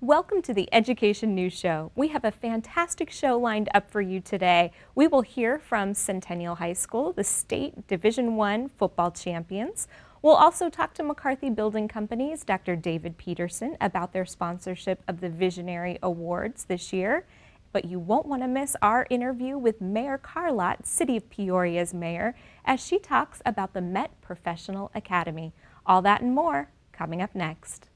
Welcome to the Education News Show. We have a fantastic show lined up for you today. We will hear from Centennial High School, the state Division I football champions. We'll also talk to McCarthy Building Company's Dr. David Peterson about their sponsorship of the Visionary Awards this year. But you won't want to miss our interview with Mayor Carlott, City of Peoria's mayor, as she talks about the Met Professional Academy. All that and more coming up next.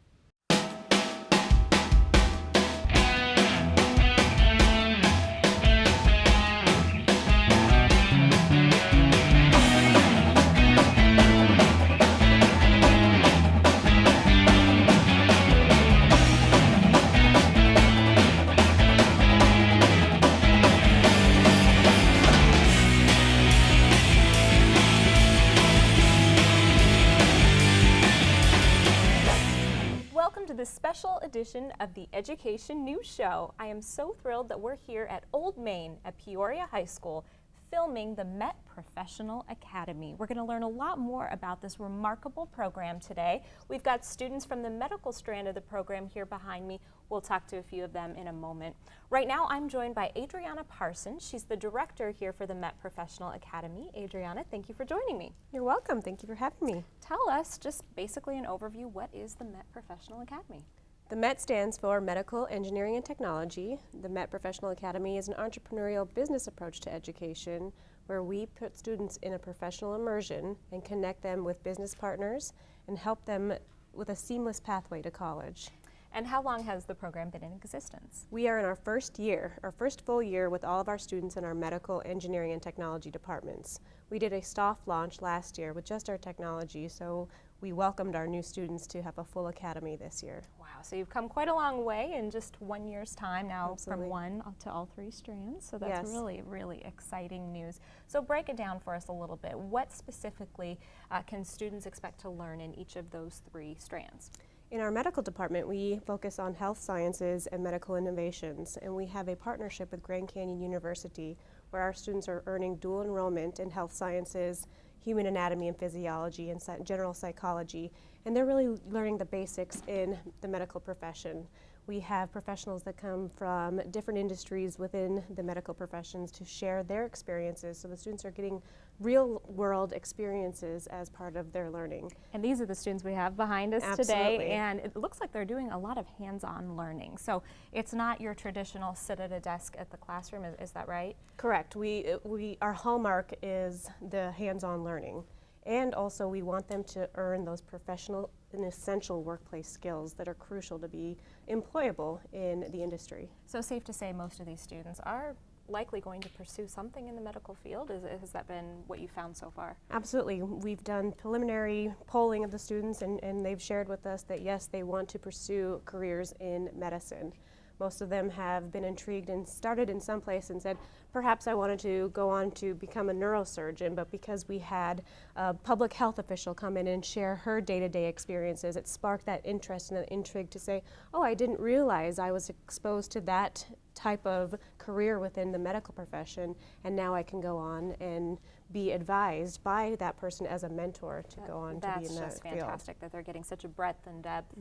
This special edition of the Education News Show. I am so thrilled that we're here at Old Main at Peoria High School filming the Met Professional Academy. We're going to learn a lot more about this remarkable program today. We've got students from the medical strand of the program here behind me. We'll talk to a few of them in a moment. Right now I'm joined by Adriana Parsons. She's the director here for the Met Professional Academy. Adriana, thank you for joining me. You're welcome. Thank you for having me. Tell us just basically an overview, what is the Met Professional Academy? The MET stands for Medical Engineering and Technology. The MET Professional Academy is an entrepreneurial business approach to education where we put students in a professional immersion and connect them with business partners and help them with a seamless pathway to college. And how long has the program been in existence? We are in our first year, our first full year with all of our students in our medical engineering and technology departments. We did a soft launch last year with just our technology, so we welcomed our new students to have a full academy this year. Wow, so you've come quite a long way in just 1 year's time now. Absolutely. From one to all three strands, so that's Yes. really, really exciting news. So break it down for us a little bit. What specifically can students expect to learn in each of those three strands? In our medical department, we focus on health sciences and medical innovations, and we have a partnership with Grand Canyon University where our students are earning dual enrollment in health sciences, human anatomy and physiology, and general psychology, and they're really learning the basics in the medical profession. We have professionals that come from different industries within the medical professions to share their experiences, so the students are getting real-world experiences as part of their learning. And these are the students we have behind us Absolutely. today, and it looks like they're doing a lot of hands-on learning. So it's not your traditional sit at a desk at the classroom, is that right? Correct. Our hallmark is the hands-on learning. And also we want them to earn those professional and essential workplace skills that are crucial to be employable in the industry. So safe to say most of these students are likely going to pursue something in the medical field. Has that been what you found so far? Absolutely. We've done preliminary polling of the students and they've shared with us that yes, they want to pursue careers in medicine. Most of them have been intrigued and started in some place and said, perhaps I wanted to go on to become a neurosurgeon, but because we had a public health official come in and share her day-to-day experiences, it sparked that interest and that intrigue to say, oh, I didn't realize I was exposed to that type of career within the medical profession, and now I can go on and be advised by that person as a mentor to go on to be in that field. That's just fantastic that they're getting such a breadth and depth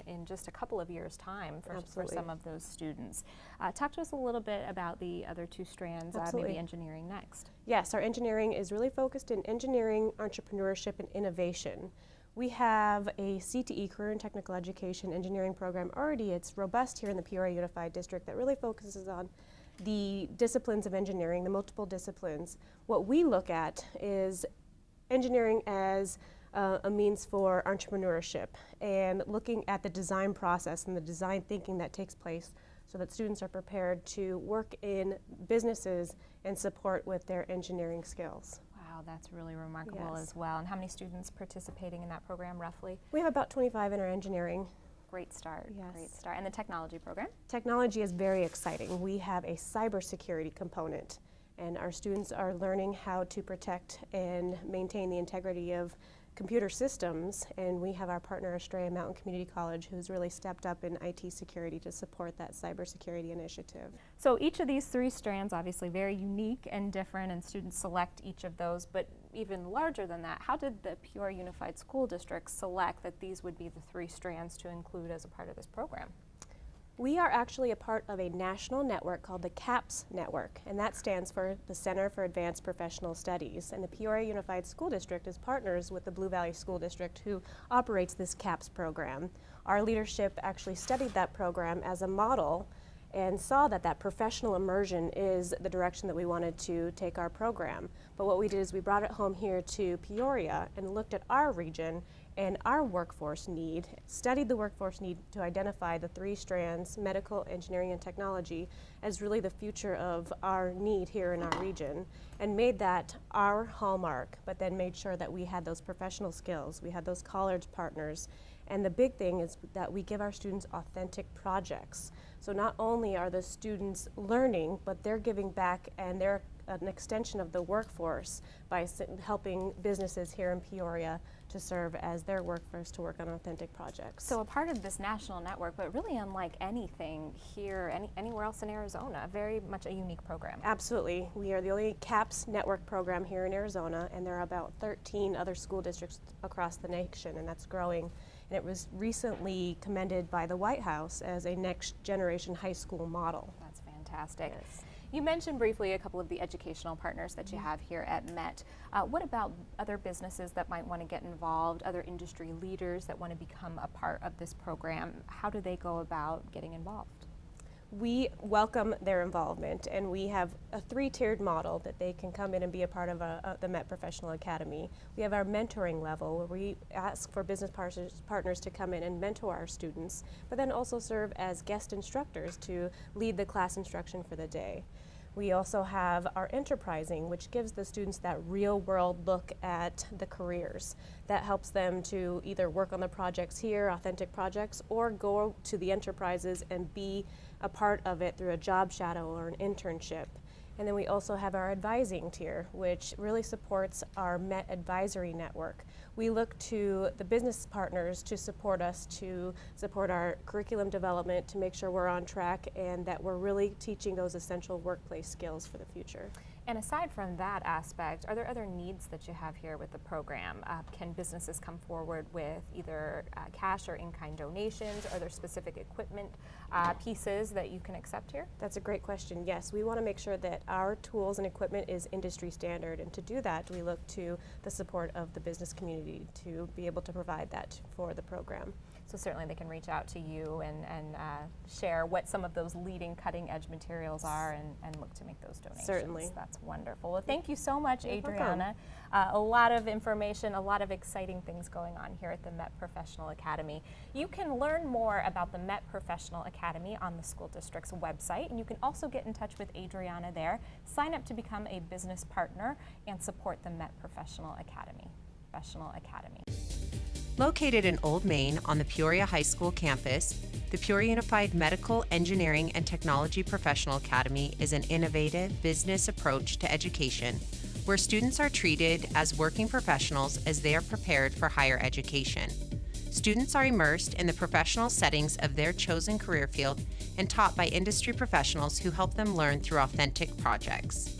in just a couple of years' time for some of those students. Talk to us a little bit about the other two strands, maybe engineering next. Yes, our engineering is really focused in engineering, entrepreneurship, and innovation. We have a CTE, Career and Technical Education engineering program already. It's robust here in the Peoria Unified District that really focuses on the disciplines of engineering, the multiple disciplines. What we look at is engineering as a means for entrepreneurship and looking at the design process and the design thinking that takes place so that students are prepared to work in businesses and support with their engineering skills. Wow, that's really remarkable as well. And how many students participating in that program roughly? We have about 25 in our engineering. Great start, yes. Great start. And the technology program? Technology is very exciting. We have a cybersecurity component, and our students are learning how to protect and maintain the integrity of computer systems, and we have our partner Estrella Mountain Community College who's really stepped up in IT security to support that cybersecurity initiative. So each of these three strands obviously very unique and different, and students select each of those, but even larger than that, how did the Peoria Unified School District select that these would be the three strands to include as a part of this program? We are actually a part of a national network called the CAPS Network, and that stands for the Center for Advanced Professional Studies. And the Peoria Unified School District is partners with the Blue Valley School District, who operates this CAPS program. Our leadership actually studied that program as a model and saw that that professional immersion is the direction that we wanted to take our program. But what we did is we brought it home here to Peoria and looked at our region and our workforce need, studied the workforce need to identify the three strands, medical, engineering, and technology, as really the future of our need here in our region, and made that our hallmark, but then made sure that we had those professional skills, we had those college partners, and the big thing is that we give our students authentic projects. So not only are the students learning, but they're giving back, and they're an extension of the workforce by helping businesses here in Peoria to serve as their workforce to work on authentic projects. So a part of this national network, but really unlike anything here, anywhere else in Arizona, very much a unique program. Absolutely. We are the only CAPS network program here in Arizona, and there are about 13 other school districts across the nation, and that's growing. And it was recently commended by the White House as a next generation high school model. That's fantastic. Yes. You mentioned briefly a couple of the educational partners that you have here at Met. What about other businesses that might want to get involved, other industry leaders that want to become a part of this program? How do they go about getting involved? We welcome their involvement, and we have a three-tiered model that they can come in and be a part of the Met Professional Academy. We have our mentoring level, where we ask for business partners to come in and mentor our students, but then also serve as guest instructors to lead the class instruction for the day. We also have our enterprising, which gives the students that real-world look at the careers. That helps them to either work on the projects here, authentic projects, or go to the enterprises and be a part of it through a job shadow or an internship. And then we also have our advising tier, which really supports our Met Advisory Network. We look to the business partners to support us, to support our curriculum development, to make sure we're on track and that we're really teaching those essential workplace skills for the future. And aside from that aspect, are there other needs that you have here with the program? Can businesses come forward with either cash or in-kind donations? Are there specific equipment pieces that you can accept here? That's a great question. Yes, we want to make sure that our tools and equipment is industry standard, and to do that, we look to the support of the business community to be able to provide that for the program. So certainly they can reach out to you and share what some of those leading cutting edge materials are and look to make those donations. Certainly. That's wonderful. Well, thank you so much, You're Adriana. A lot of information, a lot of exciting things going on here at the Met Professional Academy. You can learn more about the Met Professional Academy on the school district's website, and you can also get in touch with Adriana there. Sign up to become a business partner and support the Met Professional Academy. Located in Old Main on the Peoria High School campus, the Peoria Unified Medical, Engineering, and Technology Professional Academy is an innovative business approach to education where students are treated as working professionals as they are prepared for higher education. Students are immersed in the professional settings of their chosen career field and taught by industry professionals who help them learn through authentic projects.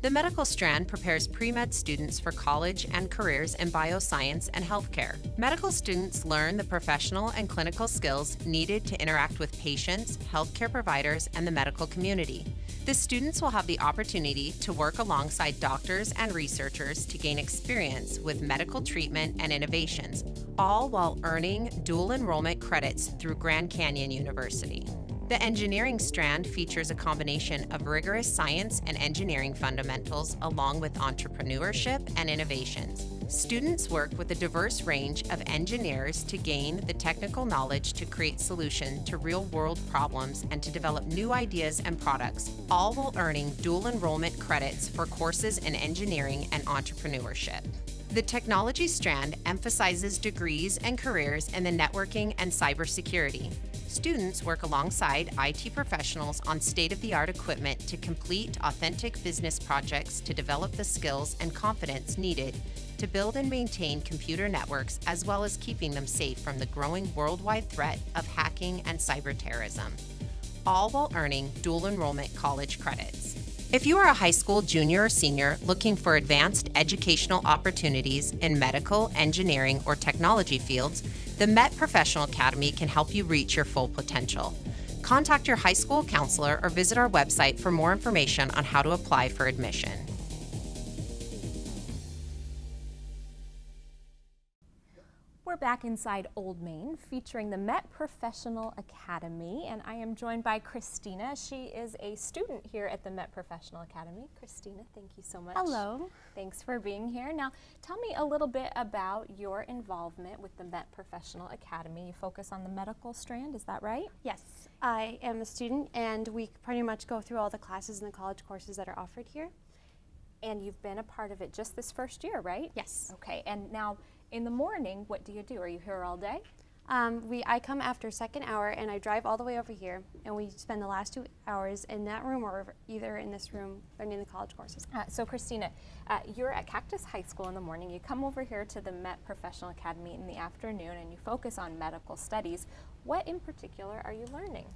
The medical strand prepares pre-med students for college and careers in bioscience and healthcare. Medical students learn the professional and clinical skills needed to interact with patients, healthcare providers, and the medical community. The students will have the opportunity to work alongside doctors and researchers to gain experience with medical treatment and innovations, all while earning dual enrollment credits through Grand Canyon University. The engineering strand features a combination of rigorous science and engineering fundamentals along with entrepreneurship and innovations. Students work with a diverse range of engineers to gain the technical knowledge to create solutions to real-world problems and to develop new ideas and products, all while earning dual enrollment credits for courses in engineering and entrepreneurship. The technology strand emphasizes degrees and careers in the networking and cybersecurity. Students work alongside IT professionals on state-of-the-art equipment to complete authentic business projects to develop the skills and confidence needed to build and maintain computer networks, as well as keeping them safe from the growing worldwide threat of hacking and cyber terrorism, all while earning dual enrollment college credits. If you are a high school junior or senior looking for advanced educational opportunities in medical, engineering, or technology fields, the Met Professional Academy can help you reach your full potential. Contact your high school counselor or visit our website for more information on how to apply for admission. We're back inside Old Main featuring the Met Professional Academy, and I am joined by Christina. She is a student here at the Met Professional Academy. Christina, thank you so much. Hello. Thanks for being here. Now, tell me a little bit about your involvement with the Met Professional Academy. You focus on the medical strand, is that right? Yes, I am a student, and we pretty much go through all the classes and the college courses that are offered here. And you've been a part of it just this first year, right? Yes. Okay, and now in the morning, what do you do? Are you here all day? I come after second hour, and I drive all the way over here, and we spend the last 2 hours in that room or either in this room learning the college courses. So Christina, you're at Cactus High School in the morning. You come over here to the Met Professional Academy in the afternoon, and you focus on medical studies. What in particular are you learning?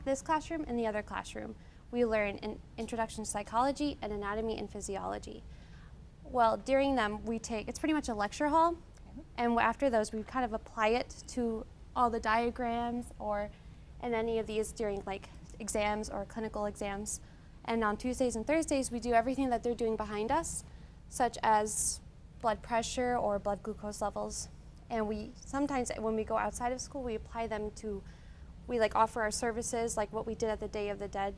This classroom and the other classroom, we learn an introduction to psychology and anatomy and physiology. Well, during them, it's pretty much a lecture hall, and after those, we kind of apply it to all the diagrams and any of these during like exams or clinical exams. And on Tuesdays and Thursdays, we do everything that they're doing behind us, such as blood pressure or blood glucose levels. And we sometimes, when we go outside of school, we apply them we offer our services, like what we did at the Day of the Dead.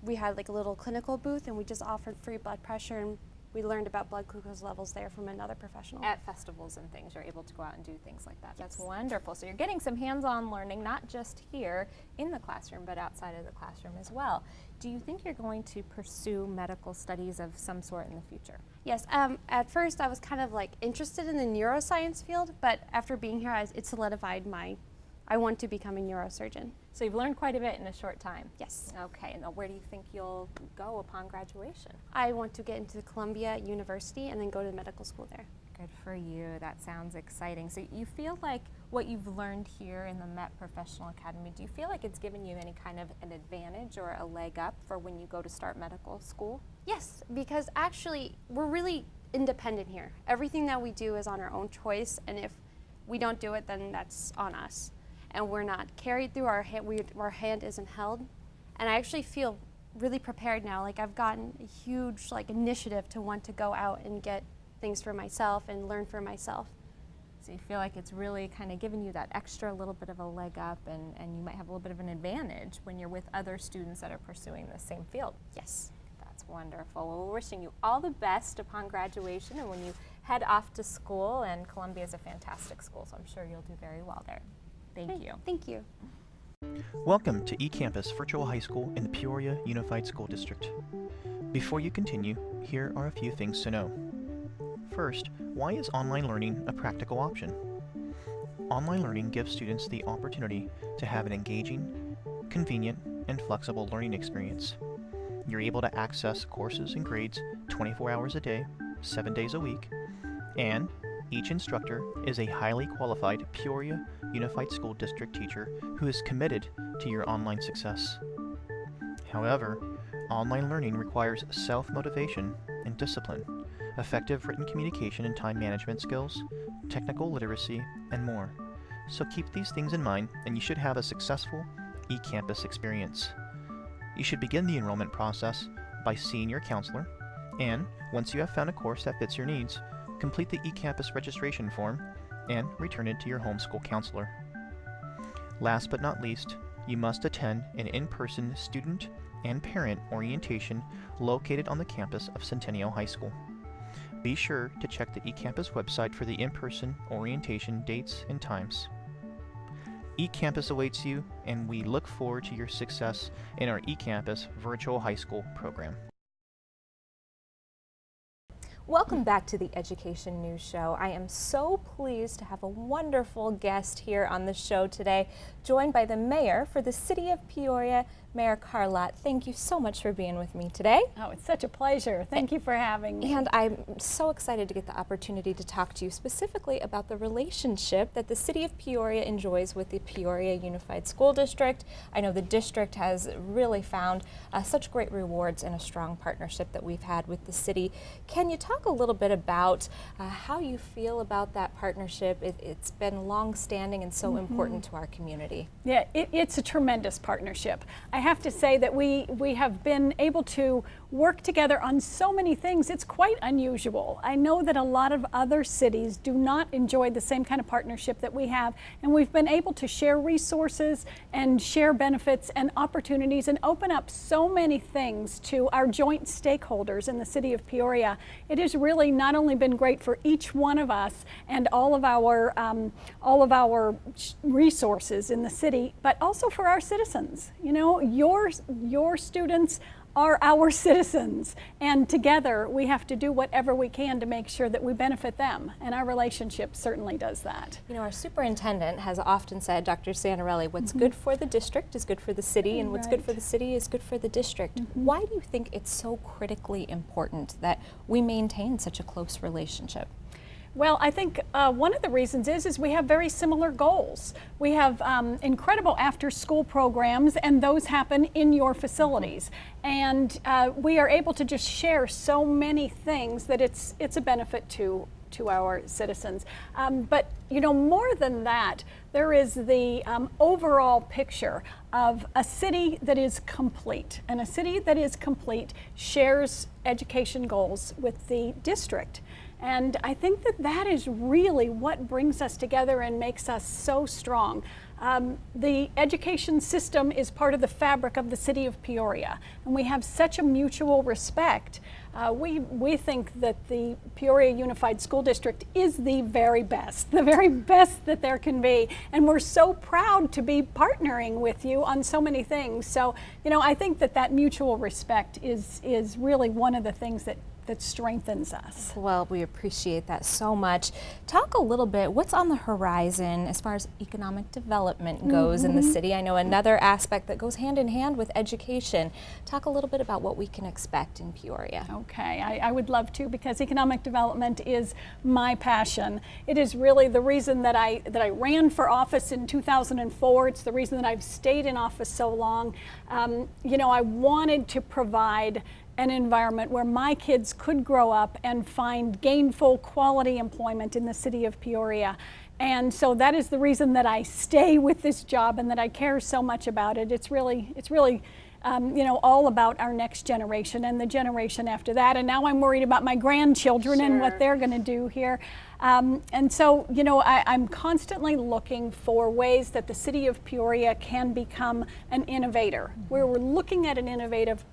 We had like a little clinical booth, and we just offered free blood pressure, and we learned about blood glucose levels there from another professional. At festivals and things, you're able to go out and do things like that. Yes. That's wonderful. So you're getting some hands-on learning, not just here in the classroom, but outside of the classroom as well. Do you think you're going to pursue medical studies of some sort in the future? Yes, at first I was kind of like interested in the neuroscience field, but after being here, it solidified I want to become a neurosurgeon. So you've learned quite a bit in a short time. Yes. Okay, now where do you think you'll go upon graduation? I want to get into Columbia University and then go to medical school there. Good for you. That sounds exciting. So you feel like what you've learned here in the Met Professional Academy, do you feel like it's given you any kind of an advantage or a leg up for when you go to start medical school? Yes, because actually we're really independent here. Everything that we do is on our own choice, and if we don't do it, then that's on us. And we're not carried through our hand isn't held. And I actually feel really prepared now. Like I've gotten a huge initiative to want to go out and get things for myself and learn for myself. So you feel like it's really kind of giving you that extra little bit of a leg up, and you might have a little bit of an advantage when you're with other students that are pursuing the same field. Yes. That's wonderful. Well, we're wishing you all the best upon graduation and when you head off to school, and Columbia is a fantastic school, so I'm sure you'll do very well there. Thank you. Thank you. Welcome to eCampus Virtual High School in the Peoria Unified School District. Before you continue, here are a few things to know. First, why is online learning a practical option? Online learning gives students the opportunity to have an engaging, convenient, and flexible learning experience. You're able to access courses and grades 24 hours a day, 7 days a week, and each instructor is a highly qualified Peoria Unified School District teacher who is committed to your online success. However, online learning requires self-motivation and discipline, effective written communication and time management skills, technical literacy, and more. So keep these things in mind, and you should have a successful eCampus experience. You should begin the enrollment process by seeing your counselor, and once you have found a course that fits your needs, complete the eCampus registration form and return it to your homeschool counselor. Last but not least, you must attend an in-person student and parent orientation located on the campus of Centennial High School. Be sure to check the eCampus website for the in-person orientation dates and times. eCampus awaits you, and we look forward to your success in our eCampus Virtual High School program. Welcome back to the Education News Show. I am so pleased to have a wonderful guest here on the show today, joined by the mayor for the city of Peoria, Mayor Carlott, thank you so much for being with me today. Oh, it's such a pleasure. Thank you for having me. And I'm so excited to get the opportunity to talk to you specifically about the relationship that the City of Peoria enjoys with the Peoria Unified School District. I know the district has really found such great rewards and a strong partnership that we've had with the city. Can you talk a little bit about how you feel about that partnership? It's been long-standing and so important to our community. Yeah, it's a tremendous partnership. I have to say that we have been able to work together on so many things. It's quite unusual. I know that a lot of other cities do not enjoy the same kind of partnership that we have, and we've been able to share resources and share benefits and opportunities and open up so many things to our joint stakeholders in the City of Peoria. It has really not only been great for each one of us and all of our resources in the city, but also for our citizens. You know, your students are our citizens, and together we have to do whatever we can to make sure that we benefit them, and our relationship certainly does that. You know, our superintendent has often said, Dr. Santarelli, what's good for the district is good for the city, and what's good for the city is good for the district. Why do you think it's so critically important that we maintain such a close relationship? Well, I think one of the reasons is we have very similar goals. We have incredible after-school programs, and those happen in your facilities. And we are able to just share so many things that it's a benefit to our citizens. But you know, more than that, there is the overall picture of a city that is complete. And a city that is complete shares education goals with the district. And I think that is really what brings us together and makes us so strong. The education system is part of the fabric of the City of Peoria, and we have such a mutual respect. We think that the Peoria Unified School District is the very best that there can be, and we're so proud to be partnering with you on so many things. So, you know, I think that mutual respect is really one of the things that strengthens us. Well, we appreciate that so much. Talk a little bit, what's on the horizon as far as economic development goes in the city? I know another aspect that goes hand in hand with education. Talk a little bit about what we can expect in Peoria. Okay, I would love to, because economic development is my passion. It is really the reason that I ran for office in 2004. It's the reason that I've stayed in office so long. You know, I wanted to provide an environment where my kids could grow up and find gainful, quality employment in the City of Peoria. And so that is the reason that I stay with this job and that I care so much about it. It's really you know, all about our next generation and the generation after that. And now I'm worried about my grandchildren and what they're going to do here. And so, you know, I'm constantly looking for ways that the City of Peoria can become an innovator, where we're looking at an innovative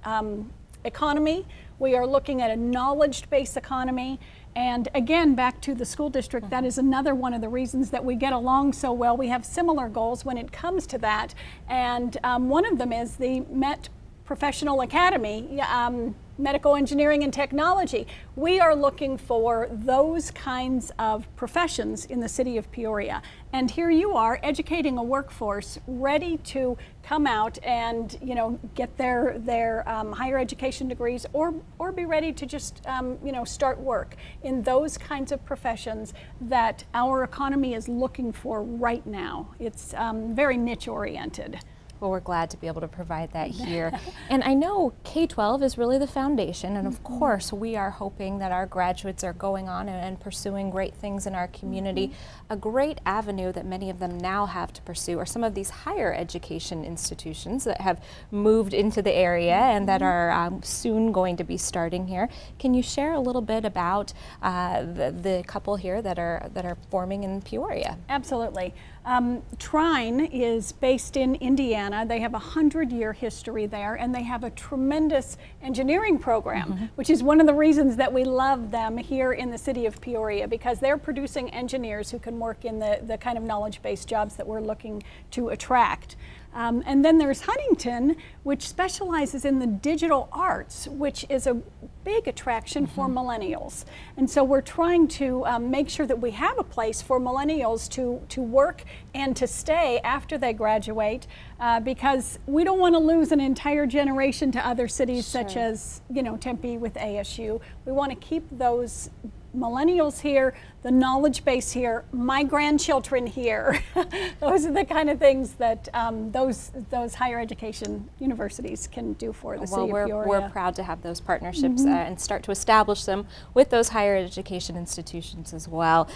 economy. We are looking at a knowledge-based economy. And again, back to the school district, that is another one of the reasons that we get along so well. We have similar goals when it comes to that. And one of them is the MET Professional Academy, Medical Engineering and Technology. We are looking for those kinds of professions in the City of Peoria. And here you are educating a workforce ready to come out and, you know, get their higher education degrees or be ready to just, you know, start work in those kinds of professions that our economy is looking for right now. It's very niche oriented. Well, we're glad to be able to provide that here. And I know K-12 is really the foundation, and of course we are hoping that our graduates are going on and pursuing great things in our community. A great avenue that many of them now have to pursue are some of these higher education institutions that have moved into the area and that are soon going to be starting here. Can you share a little bit about the couple here that are forming in Peoria? Absolutely. Trine is based in Indiana. They have a 100-year history there, and they have a tremendous engineering program, which is one of the reasons that we love them here in the City of Peoria, because they're producing engineers who can work in the kind of knowledge-based jobs that we're looking to attract. And then there's Huntington, which specializes in the digital arts, which is a big attraction for millennials. And so we're trying to make sure that we have a place for millennials to work and to stay after they graduate, because we don't want to lose an entire generation to other cities such as, you know, Tempe with ASU. We want to keep those millennials here, the knowledge base here, my grandchildren here. Those are the kind of things that those higher education universities can do for the city of Peoria. We're proud to have those partnerships and start to establish them with those higher education institutions as well.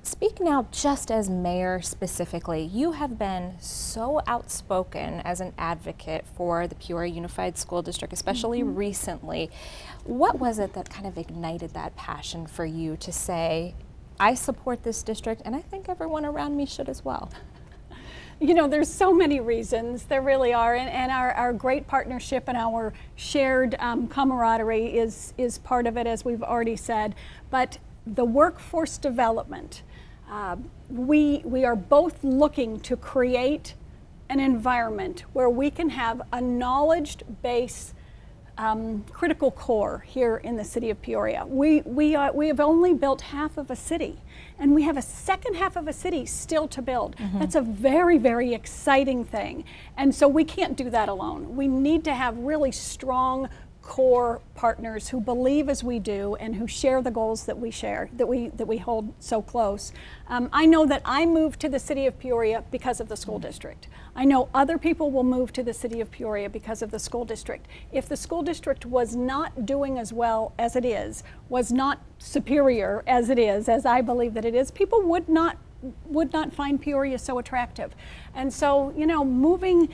Speak now just as mayor specifically. You have been so outspoken as an advocate for the Peoria Unified School District, especially recently. What was it that kind of ignited that passion for you to say, I support this district and I think everyone around me should as well? You know, there's so many reasons, there really are, and our great partnership and our shared camaraderie is part of it, as we've already said. But the workforce development, we are both looking to create an environment where we can have a knowledge-based critical core here in the city of Peoria. We have only built half of a city, and we have a second half of a city still to build. That's a very, very exciting thing. And so we can't do that alone. We need to have really strong core partners who believe as we do and who share the goals that we share, that we hold so close. I know that I moved to the city of Peoria because of the school district. I know other people will move to the city of Peoria because of the school district. If the school district was not doing as well as it is, was not superior as it is, as I believe that it is, people would not find Peoria so attractive. And so, you know, moving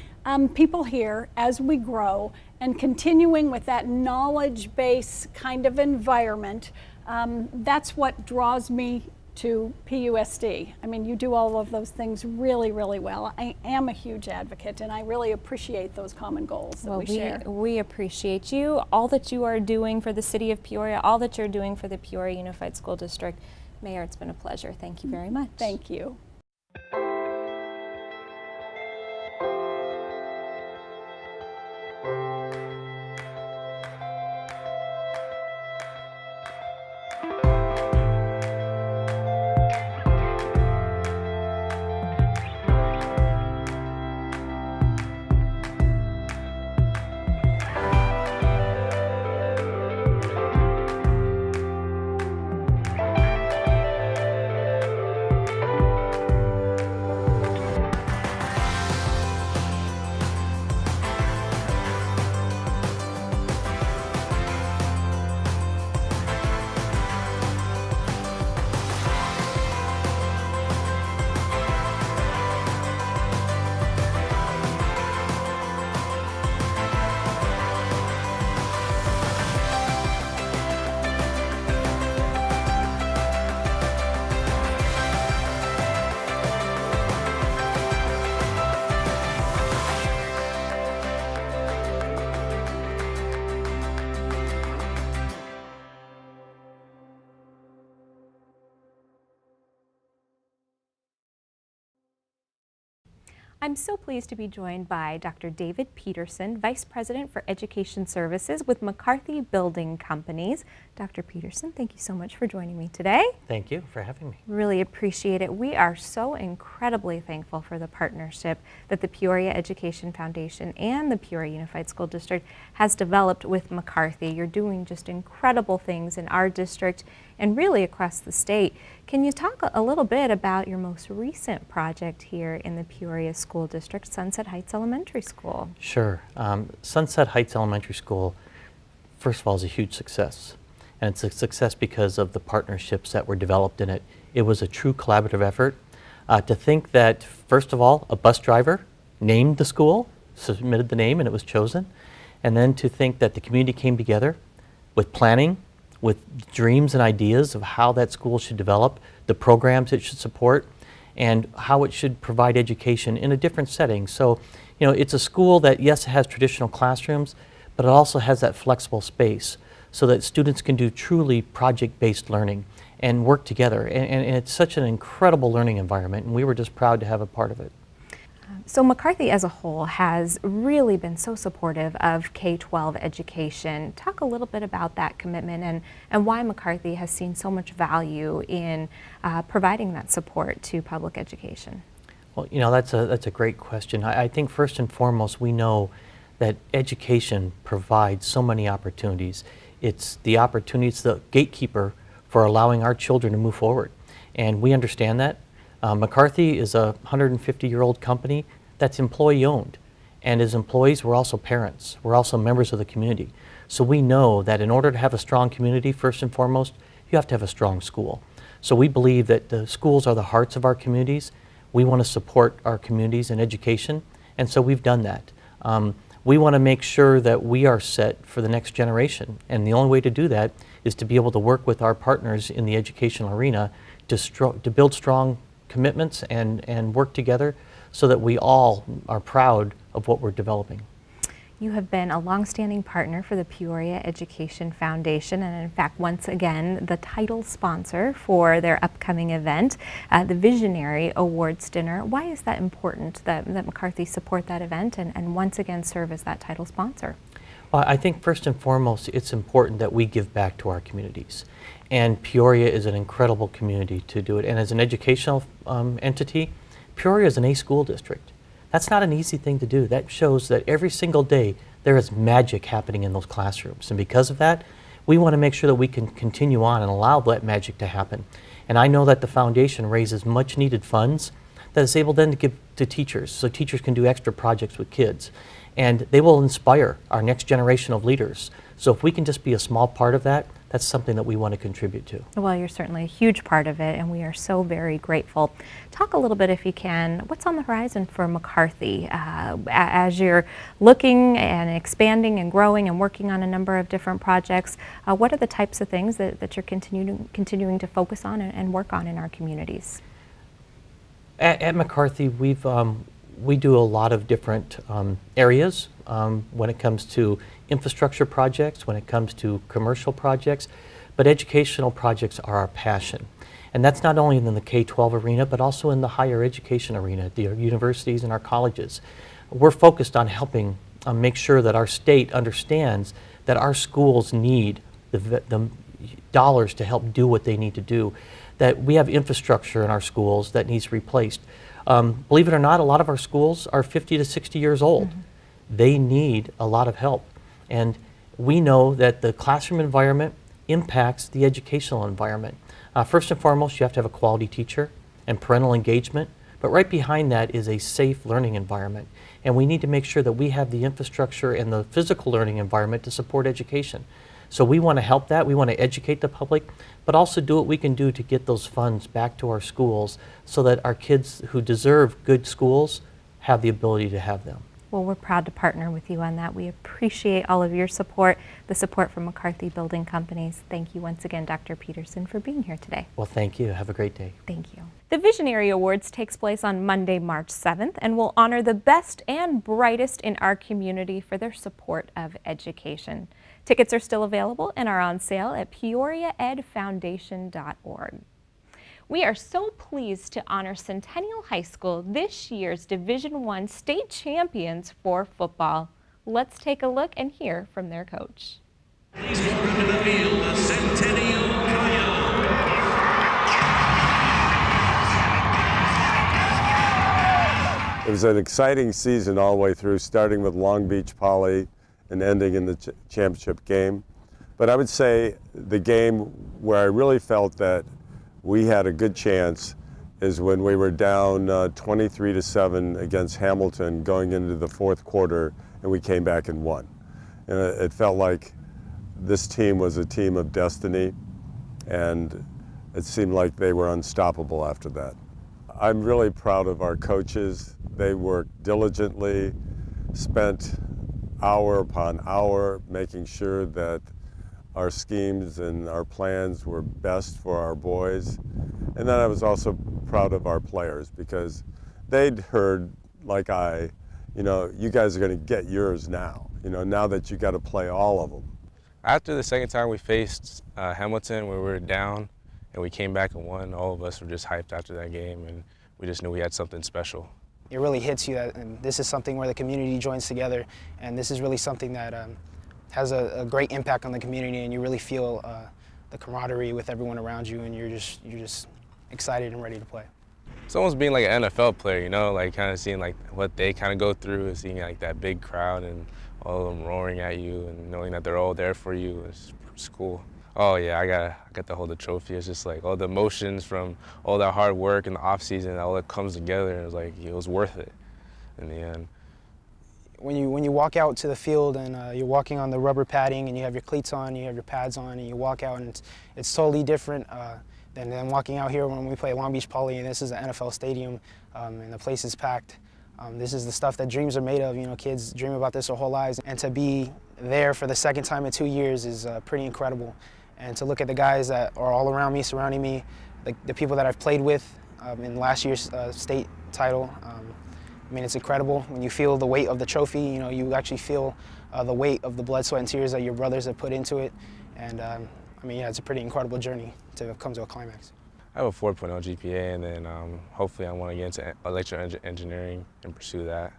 people here as we grow and continuing with that knowledge-based kind of environment, that's what draws me to PUSD. I mean, you do all of those things really, really well. I am a huge advocate, and I really appreciate those common goals that we share. We appreciate you, all that you are doing for the city of Peoria, all that you're doing for the Peoria Unified School District. Mayor, it's been a pleasure. Thank you very much. Thank you. I'm so pleased to be joined by Dr. David Peterson, Vice President for Education Services with McCarthy Building Companies. Dr. Peterson, thank you so much for joining me today. Thank you for having me. Really appreciate it. We are so incredibly thankful for the partnership that the Peoria Education Foundation and the Peoria Unified School District has developed with McCarthy. You're doing just incredible things in our district and really across the state. Can you talk a little bit about your most recent project here in the Peoria School District, Sunset Heights Elementary School? Sure. Sunset Heights Elementary School, first of all, is a huge success. And it's a success because of the partnerships that were developed in it. It was a true collaborative effort. To think that, first of all, a bus driver named the school, submitted the name, and it was chosen. And then to think that the community came together with planning, with dreams and ideas of how that school should develop, the programs it should support, and how it should provide education in a different setting. So, you know, it's a school that, yes, it has traditional classrooms, but it also has that flexible space so that students can do truly project-based learning and work together. And it's such an incredible learning environment, and we were just proud to have a part of it. So McCarthy as a whole has really been so supportive of K-12 education. Talk a little bit about that commitment and why McCarthy has seen so much value in providing that support to public education. Well, that's a great question. I think first and foremost, we know that education provides so many opportunities. It's the opportunity, it's the gatekeeper for allowing our children to move forward. And we understand that. McCarthy is a 150-year-old company that's employee-owned. And as employees, we're also parents. We're also members of the community. So we know that in order to have a strong community, first and foremost, you have to have a strong school. So we believe that the schools are the hearts of our communities. We want to support our communities in education, and so we've done that. We want to make sure that we are set for the next generation, and the only way to do that is to be able to work with our partners in the educational arena to build strong commitments and work together so that we all are proud of what we're developing. You have been a longstanding partner for the Peoria Education Foundation, and in fact, once again, the title sponsor for their upcoming event, the Visionary Awards Dinner. Why is that important that McCarthy support that event and once again serve as that title sponsor? Well, I think first and foremost, it's important that we give back to our communities. And Peoria is an incredible community to do it. And as an educational entity, Peoria is an A school district. That's not an easy thing to do. That shows that every single day there is magic happening in those classrooms. And because of that, we want to make sure that we can continue on and allow that magic to happen. And I know that the foundation raises much needed funds that is able then to give to teachers, so teachers can do extra projects with kids. And they will inspire our next generation of leaders. So if we can just be a small part of that, that's something that we want to contribute to. Well, you're certainly a huge part of it, and we are so very grateful. Talk a little bit, if you can, what's on the horizon for McCarthy as you're looking and expanding and growing and working on a number of different projects. What are the types of things that you're continuing to focus on and work on in our communities? At McCarthy, we do a lot of different areas when it comes to infrastructure projects, when it comes to commercial projects, but educational projects are our passion. And that's not only in the K-12 arena, but also in the higher education arena, the universities and our colleges. We're focused on helping make sure that our state understands that our schools need the dollars to help do what they need to do, that we have infrastructure in our schools that needs replaced. Believe it or not, a lot of our schools are 50 to 60 years old. Mm-hmm. They need a lot of help. And we know that the classroom environment impacts the educational environment. First and foremost, you have to have a quality teacher and parental engagement, but right behind that is a safe learning environment. And we need to make sure that we have the infrastructure and the physical learning environment to support education. So we want to help that, we want to educate the public, but also do what we can do to get those funds back to our schools so that our kids who deserve good schools have the ability to have them. Well, we're proud to partner with you on that. We appreciate all of your support, the support from McCarthy Building Companies. Thank you once again, Dr. Peterson, for being here today. Well, thank you. Have a great day. Thank you. The Visionary Awards takes place on Monday, March 7th, and will honor the best and brightest in our community for their support of education. Tickets are still available and are on sale at peoriaedfoundation.org. We are so pleased to honor Centennial High School, this year's Division I state champions for football. Let's take a look and hear from their coach. Please welcome to the field the Centennial Coyotes. It was an exciting season all the way through, starting with Long Beach Poly and ending in the championship game. But I would say the game where I really felt that we had a good chance is when we were down 23-7 against Hamilton going into the fourth quarter, and we came back and won. And it felt like this team was a team of destiny, and it seemed like they were unstoppable after that. I'm really proud of our coaches. They worked diligently, spent hour upon hour making sure that our schemes and our plans were best for our boys. And then I was also proud of our players because they'd heard, like you guys are going to get yours now, now that you got to play all of them. After the second time we faced Hamilton, where we were down and we came back and won, all of us were just hyped after that game, and we just knew we had something special. it really hits you that and this is something where the community joins together, and this is really something that has a great impact on the community, and you really feel the camaraderie with everyone around you, and you're just excited and ready to play. It's almost being like an NFL player, you know, like kind of seeing like what they kind of go through, and seeing like that big crowd and all of them roaring at you, and knowing that they're all there for you. It's cool. Oh yeah, I got to hold the trophy. It's just like all the emotions from all that hard work in the off season, all that comes together, and it was worth it in the end. When you walk out to the field and you're walking on the rubber padding and you have your cleats on, you have your pads on, and you walk out, and it's totally different than walking out here when we play Long Beach Poly, and this is an NFL stadium, and the place is packed. This is the stuff that dreams are made of. You know, kids dream about this their whole lives, and to be there for the second time in 2 years is pretty incredible. And to look at the guys that are all around me, surrounding me, the people that I've played with in last year's state title, I mean, it's incredible. When you feel the weight of the trophy, you know, you actually feel the weight of the blood, sweat, and tears that your brothers have put into it. And I mean, yeah, it's a pretty incredible journey to come to a climax. I have a 4.0 GPA, and then hopefully I want to get into electrical engineering and pursue that.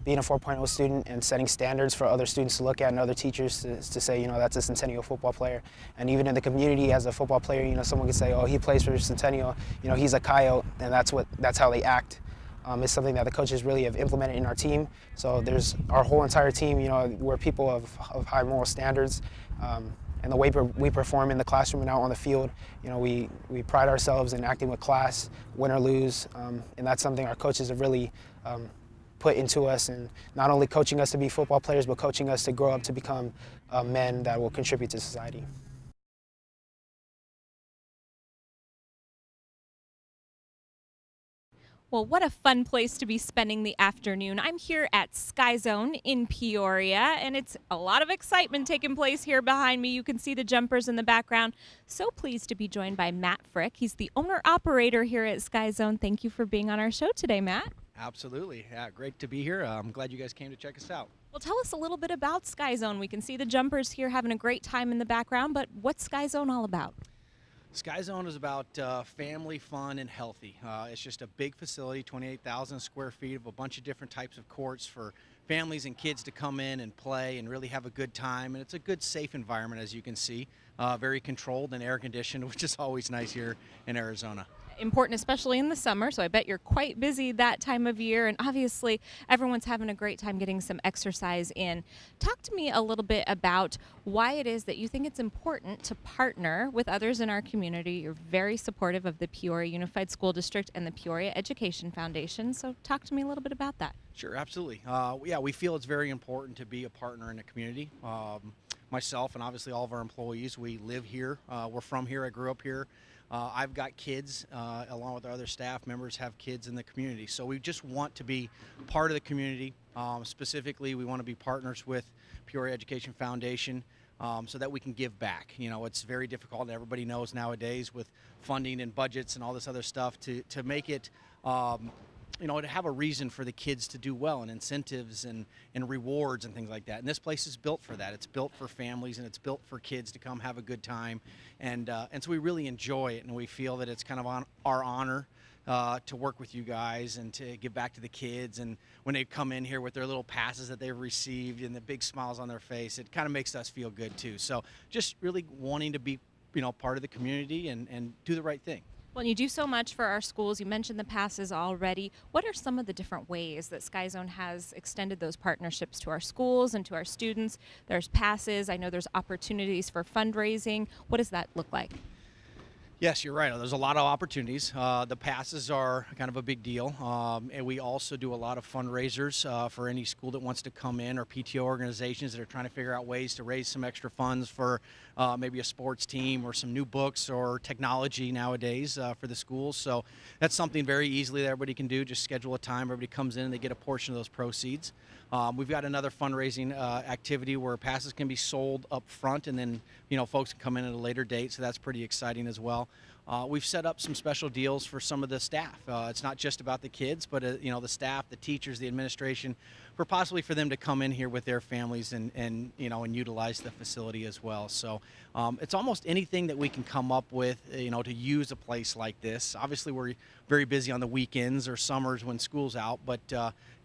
Being a 4.0 student and setting standards for other students to look at and other teachers to say, you know, that's a Centennial football player. And even in the community as a football player, you know, someone could say, oh, he plays for Centennial, you know, he's a coyote, and that's how they act. It's something that the coaches really have implemented in our team. So there's our whole entire team, you know, we're people of high moral standards. And the way we perform in the classroom and out on the field, you know, we pride ourselves in acting with class, win or lose, and that's something our coaches have really put into us, and not only coaching us to be football players, but coaching us to grow up to become men that will contribute to society. Well, what a fun place to be spending the afternoon. I'm here at Sky Zone in Peoria, and it's a lot of excitement taking place here behind me. You can see the jumpers in the background. So pleased to be joined by Matt Frick. He's the owner-operator here at Sky Zone. Thank you for being on our show today, Matt. Absolutely. Yeah, great to be here. I'm glad you guys came to check us out. Well, tell us a little bit about Sky Zone. We can see the jumpers here having a great time in the background, but what's Sky Zone all about? Sky Zone is about family, fun, and healthy. It's just a big facility, 28,000 square feet of a bunch of different types of courts for families and kids to come in and play and really have a good time. And it's a good, safe environment, as you can see. Very controlled and air conditioned, which is always nice here in Arizona. Important, especially in the summer, so I bet you're quite busy that time of year, and obviously everyone's having a great time getting some exercise in. Talk to me a little bit about why it is that you think it's important to partner with others in our community. You're very supportive of the Peoria Unified School District and the Peoria Education Foundation, so talk to me a little bit about that. Sure, absolutely. Yeah, we feel it's very important to be a partner in the community. Myself and obviously all of our employees, we live here. We're from here. I grew up here. I've got kids, along with our other staff members, have kids in the community. So we just want to be part of the community. Specifically, we want to be partners with Peoria Education Foundation so that we can give back. You know, it's very difficult, and everybody knows nowadays with funding and budgets and all this other stuff to make it you know, to have a reason for the kids to do well, and incentives and rewards and things like that. And this place is built for that. It's built for families, and it's built for kids to come have a good time. And so we really enjoy it, and we feel that it's kind of on our honor to work with you guys and to give back to the kids. And when they come in here with their little passes that they've received and the big smiles on their face, it kind of makes us feel good too. So just really wanting to be, you know, part of the community and do the right thing. Well, you do so much for our schools. You mentioned the passes already. What are some of the different ways that Sky Zone has extended those partnerships to our schools and to our students? There's passes. I know there's opportunities for fundraising. What does that look like? Yes, you're right. There's a lot of opportunities. The passes are kind of a big deal. And we also do a lot of fundraisers for any school that wants to come in, or PTO organizations that are trying to figure out ways to raise some extra funds for maybe a sports team or some new books or technology nowadays for the schools. So that's something very easily that everybody can do. Just schedule a time, everybody comes in and they get a portion of those proceeds. We've got another fundraising activity where passes can be sold up front, and then, you know, folks can come in at a later date, so that's pretty exciting as well. We've set up some special deals for some of the staff. It's not just about the kids, but you know, the staff, the teachers, the administration, for them to come in here with their families and you know, and utilize the facility as well. So It's almost anything that we can come up with, to use a place like this. Obviously, we're very busy on the weekends or summers when school's out, but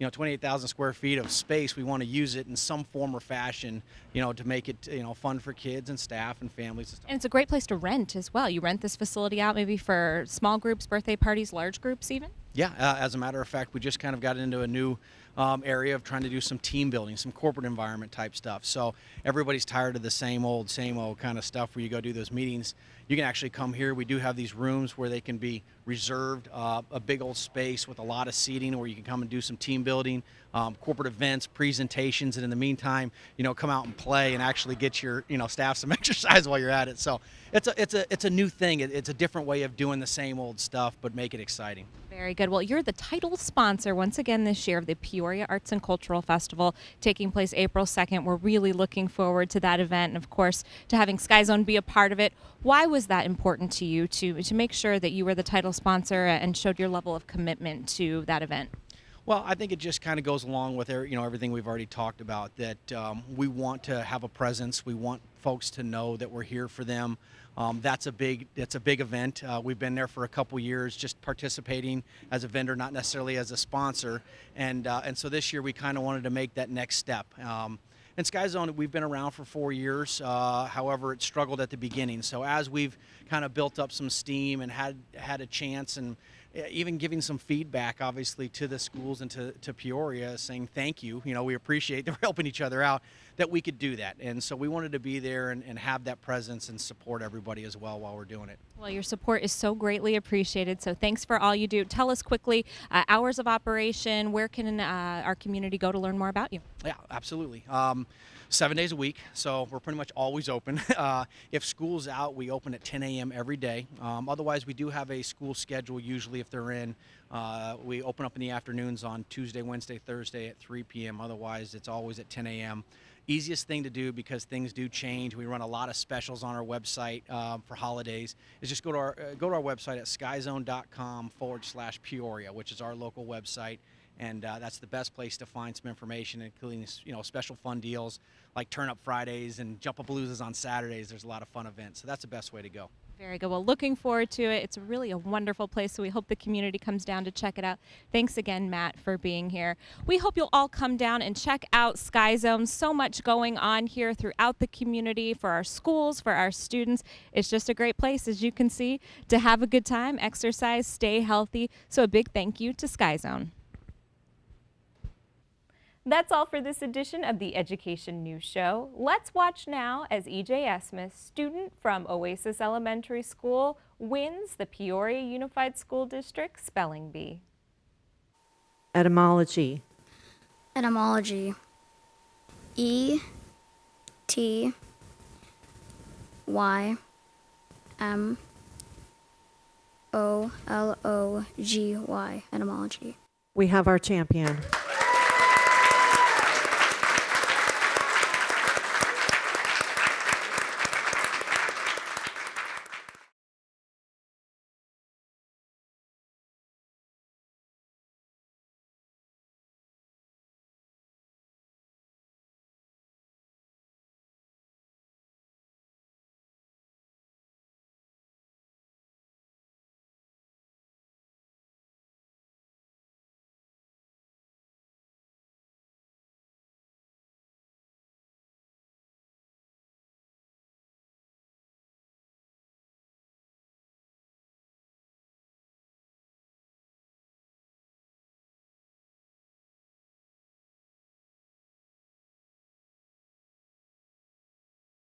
28,000 square feet of space, we want to use it in some form or fashion, to make it, fun for kids and staff and families and stuff. And it's a great place to rent as well. You rent this facility out maybe for small groups, birthday parties, large groups even? Yeah, as a matter of fact, we just kind of got into a new area of trying to do some team building, some corporate environment type stuff. So everybody's tired of the same old kind of stuff where you go do those meetings. You can actually come here. We do have these rooms where they can be reserved, a big old space with a lot of seating where you can come and do some team building, corporate events, presentations, and in the meantime, come out and play and actually get your, staff some exercise while you're at it. So it's a new thing. It's a different way of doing the same old stuff, but make it exciting. Very good. Well, you're the title sponsor once again this year of the Peoria Arts and Cultural Festival taking place April 2nd. We're really looking forward to that event and, of course, to having Sky Zone be a part of it. Why was that important to you to make sure that you were the title sponsor and showed your level of commitment to that event? Well, I think it just kind of goes along with everything we've already talked about, that we want to have a presence. We want folks to know that we're here for them. That's a big event. We've been there for a couple years, just participating as a vendor, not necessarily as a sponsor. And so this year we kind of wanted to make that next step. And Sky Zone, we've been around for 4 years. However, it struggled at the beginning. So as we've kind of built up some steam and had a chance, and even giving some feedback, obviously, to the schools and to Peoria, saying thank you. We appreciate that we're helping each other out, that we could do that. And so we wanted to be there and have that presence and support everybody as well while we're doing it. Well, your support is so greatly appreciated, so thanks for all you do. Tell us quickly, hours of operation, where can our community go to learn more about you? Yeah, absolutely. 7 days a week, so we're pretty much always open. If school's out, we open at 10 a.m. every day. Otherwise, we do have a school schedule usually if they're in. We open up in the afternoons on Tuesday, Wednesday, Thursday at 3 p.m. Otherwise, it's always at 10 a.m. Easiest thing to do, because things do change. We run a lot of specials on our website for holidays, is just go to our website at skyzone.com/Peoria, which is our local website. And that's the best place to find some information, including special fun deals like Turn Up Fridays and Jump Up Blues on Saturdays. There's a lot of fun events, so that's the best way to go. Very good. Well, looking forward to it. It's really a wonderful place, so we hope the community comes down to check it out. Thanks again, Matt, for being here. We hope you'll all come down and check out Sky Zone. So much going on here throughout the community for our schools, for our students. It's just a great place, as you can see, to have a good time, exercise, stay healthy. So a big thank you to Sky Zone. That's all for this edition of the Education News Show. Let's watch now as E.J. Esmus, student from Oasis Elementary School, wins the Peoria Unified School District Spelling Bee. Etymology. Etymology. E-T-Y-M-O-L-O-G-Y. Etymology. We have our champion.